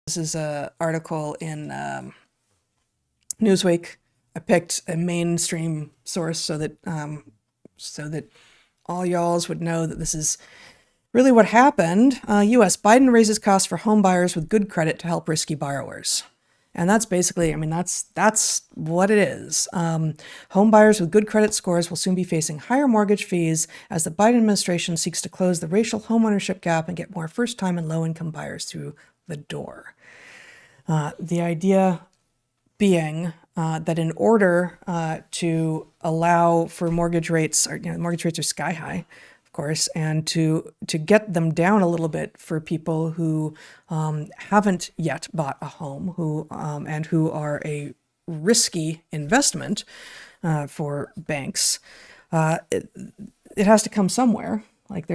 This is an article in Newsweek. I picked a mainstream source so that all y'alls would know that this is really what happened. U.S. Biden raises costs for home buyers with good credit to help risky borrowers. And that's basically, that's what it is. Home buyers with good credit scores will soon be facing higher mortgage fees as the Biden administration seeks to close the racial homeownership gap and get more first-time and low-income buyers through the door. The idea being that in order to allow for mortgage rates, mortgage rates are sky high, of course, and to get them down a little bit for people who haven't yet bought a home, who are a risky investment for banks, it has to come somewhere. Like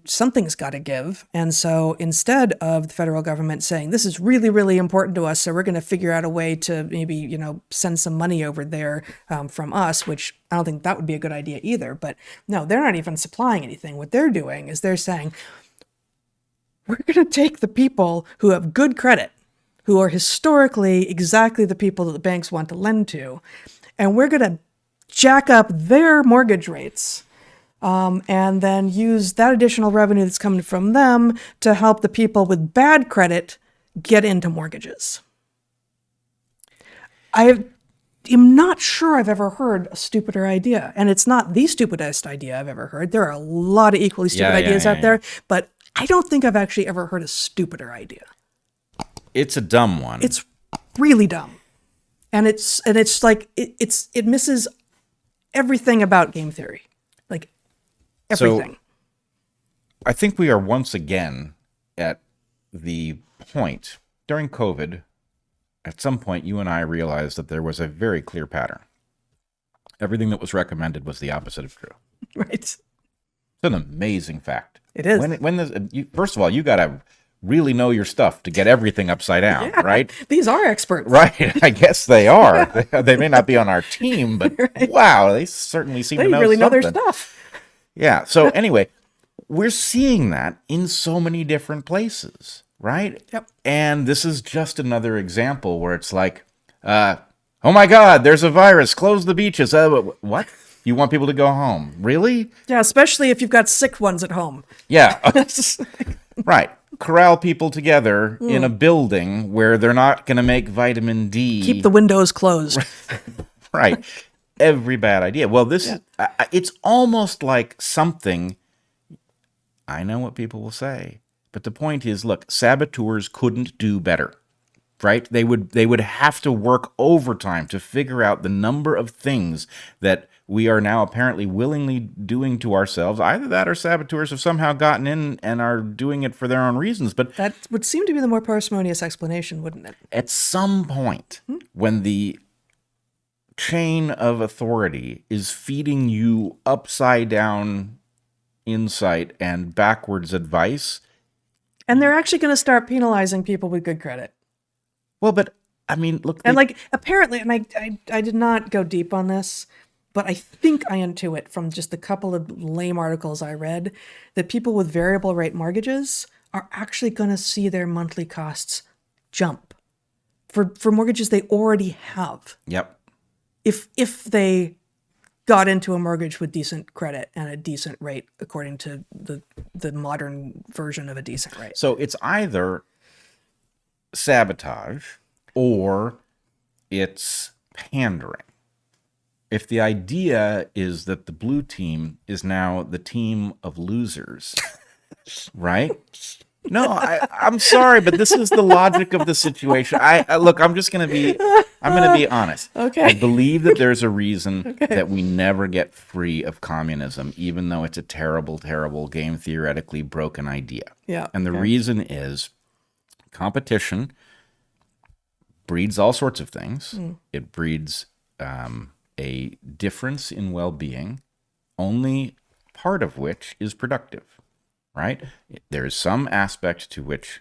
something's got to give. And so instead of the federal government saying, this is really, really important to us, so we're going to figure out a way to maybe, send some money over there from us, which I don't think that would be a good idea either. But no, they're not even supplying anything. What they're doing is they're saying, we're going to take the people who have good credit, who are historically exactly the people that the banks want to lend to, and we're going to jack up their mortgage rates. And then use that additional revenue that's coming from them to help the people with bad credit get into mortgages. I am not sure I've ever heard a stupider idea. And it's not the stupidest idea I've ever heard. There are a lot of equally stupid ideas out there, but I don't think I've actually ever heard a stupider idea. It's a dumb one. It's really dumb. And it's like, it misses everything about game theory. Like, everything. So, I think we are once again at the point during COVID. At some point, you and I realized that there was a very clear pattern. Everything that was recommended was the opposite of true. Right. It's an amazing fact. It is. First of all, you got to really know your stuff to get everything upside down, right? These are experts. Right. I guess they are. They may not be on our team, but right. Wow, they certainly seem to know really something. Know their stuff. Yeah. So anyway, we're seeing that in so many different places, right? Yep. And this is just another example where it's like, oh my God, there's a virus. Close the beaches. What? You want people to go home? Really? Yeah, especially if you've got sick ones at home. Yeah. Right. Corral people together in a building where they're not going to make vitamin D. Keep the windows closed. Right. Every bad idea. Well, it's almost like something, I know what people will say, but the point is, look, saboteurs couldn't do better, right? They would have to work overtime to figure out the number of things that we are now apparently willingly doing to ourselves. Either that or saboteurs have somehow gotten in and are doing it for their own reasons. But that would seem to be the more parsimonious explanation, wouldn't it? At some point, when the chain of authority is feeding you upside down insight and backwards advice, and they're actually going to start penalizing people with good credit. Well, but I mean, look, and apparently, and I did not go deep on this, but I think I intuit from just the couple of lame articles I read that people with variable rate mortgages are actually going to see their monthly costs jump for mortgages they already have. Yep. If they got into a mortgage with decent credit and a decent rate, according to the modern version of a decent rate. So it's either sabotage or it's pandering. If the idea is that the blue team is now the team of losers, right? No, I'm sorry, but this is the logic of the situation. Look, I'm going to be honest. Okay. I believe that there's a reason that we never get free of communism, even though it's a terrible, terrible game theoretically broken idea. Yeah. And the reason is competition breeds all sorts of things. It breeds a difference in well-being, only part of which is productive. Right? There is some aspect to which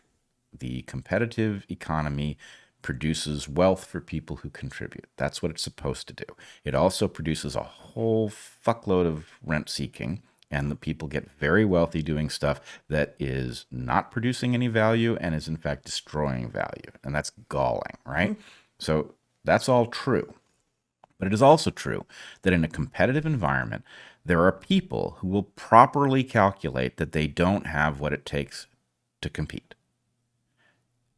the competitive economy produces wealth for people who contribute. That's what it's supposed to do. It also produces a whole fuckload of rent seeking And the people get very wealthy doing stuff that is not producing any value and is in fact destroying value. And that's galling, right? So that's all true. But it is also true that in a competitive environment, there are people who will properly calculate that they don't have what it takes to compete.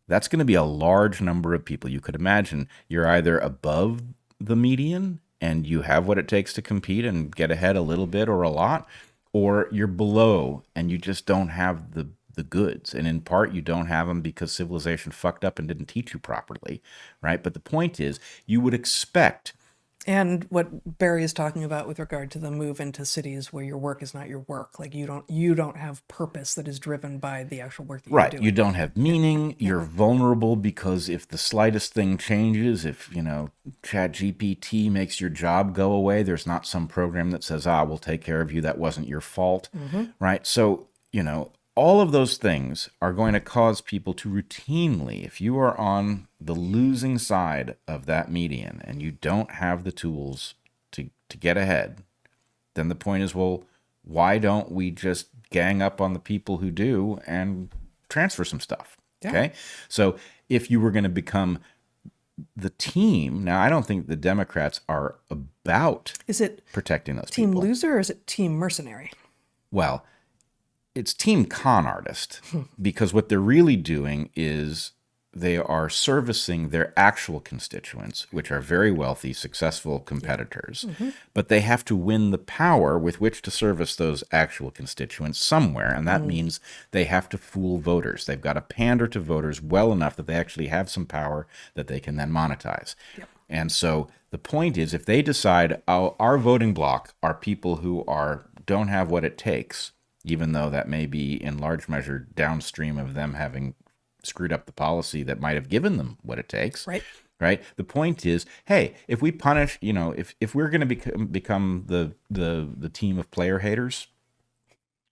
That's going to be a large number of people. You could imagine you're either above the median and you have what it takes to compete and get ahead a little bit or a lot, or you're below and you just don't have the goods. And in part, you don't have them because civilization fucked up and didn't teach you properly, right? But the point is, you would expect... And what Barry is talking about with regard to the move into cities where your work is not your work, like you don't have purpose that is driven by the actual work that you're doing. You don't have meaning. You're vulnerable because if the slightest thing changes, if ChatGPT makes your job go away, there's not some program that says, we'll take care of you. That wasn't your fault, right? So all of those things are going to cause people to routinely, if you are on the losing side of that median and you don't have the tools to get ahead, then the point is, well, why don't we just gang up on the people who do and transfer some stuff? Yeah. Okay. So if you were going to become the team, now I don't think the Democrats are about protecting those team people. Team loser or is it team mercenary? Well, it's team con artist because what they're really doing is they are servicing their actual constituents, which are very wealthy, successful competitors, but they have to win the power with which to service those actual constituents somewhere, and that means they have to fool voters. They've got to pander to voters well enough that they actually have some power that they can then monetize. Yep. And so the point is, if they decide, our voting bloc are people who don't have what it takes, even though that may be in large measure downstream of them having screwed up the policy that might have given them what it takes. Right. The point is, hey, if we punish, if we're going to become the team of player haters,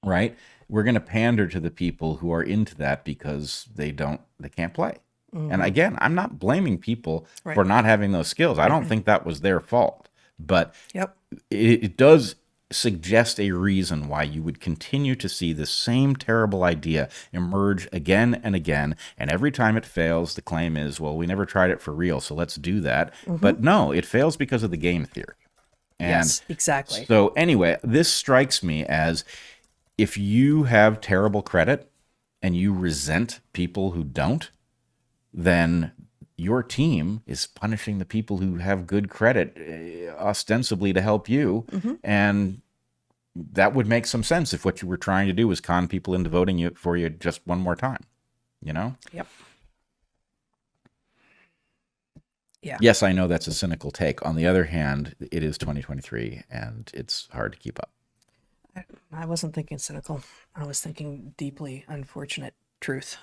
right, we're going to pander to the people who are into that because they can't play. And again, I'm not blaming people for not having those skills. I don't think that was their fault, but it does suggest a reason why you would continue to see the same terrible idea emerge again and again. And every time it fails, the claim is, well, we never tried it for real, so let's do that. But no, it fails because of the game theory. And yes, exactly. So anyway, this strikes me as if you have terrible credit and you resent people who don't, then your team is punishing the people who have good credit ostensibly to help you. And that would make some sense if what you were trying to do was con people into voting for you just one more time, Yep. Yeah. Yes, I know that's a cynical take. On the other hand, it is 2023 and it's hard to keep up. I wasn't thinking cynical. I was thinking deeply unfortunate truth.